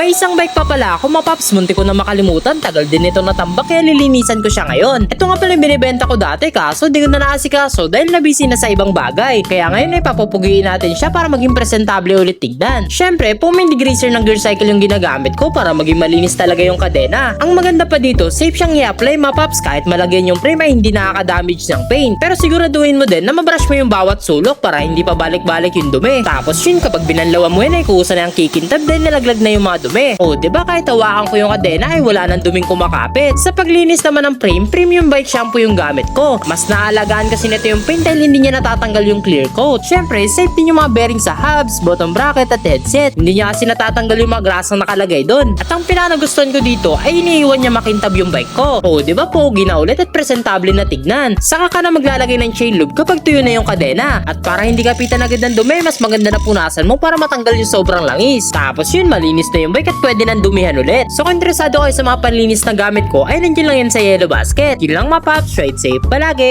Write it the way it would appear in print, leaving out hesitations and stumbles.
May isang bike pa pala ako mapaps, munti ko na makalimutan, tagal din ito natambak kaya lilinisan ko siya ngayon. Ito nga pala yung binibenta ko dati kaso di ko na naasikaso dahil nabisi na sa ibang bagay. Kaya ngayon ay papupugiin natin siya para maging presentable ulit tignan. Syempre, foaming degreaser ng gear cycle yung ginagamit ko para maging malinis talaga yung kadena. Ang maganda pa dito, safe siyang i-apply mapaps kahit malagyan yung frame ay hindi nakaka-damage ng paint. Pero siguraduhin mo din na mabrush mo yung bawat sulok para hindi pa balik-balik yung dumi. Tapos yun, kapag binanlawan mo yun ay kusa na yung kikintab dahil nalaglag na yung mga dumi. O diba kahit hawakan ko yung kadena ay wala nang duming kumakapit. Sa paglinis naman ng frame, premium bike shampoo yung gamit ko. Mas naalagaan kasi nito yung paint dahil hindi niya natatanggal yung clear coat. Syempre, safe din yung mga bearing sa hubs, bottom bracket at headset. Hindi niya kasi natatanggal yung mga grasang nakalagay doon. At ang pinanagustuhan ko dito ay iniiwan niya makintab yung bike ko. O diba pogi na ulit at presentable na tignan. Saka ka na maglalagay ng chain lube kapag tuyo na yung kadena. At para hindi kapitan agad ng dumi, mas maganda na punasan mo para matanggal yung sobrang langis. Tapos yun, malinis na yung bike at pwede nang dumihan ulit. So kung interesado kayo sa mga panlinis na gamit ko, ay nandiyan lang yan sa yellow basket. Yun lang mapaps, ride safe palagi.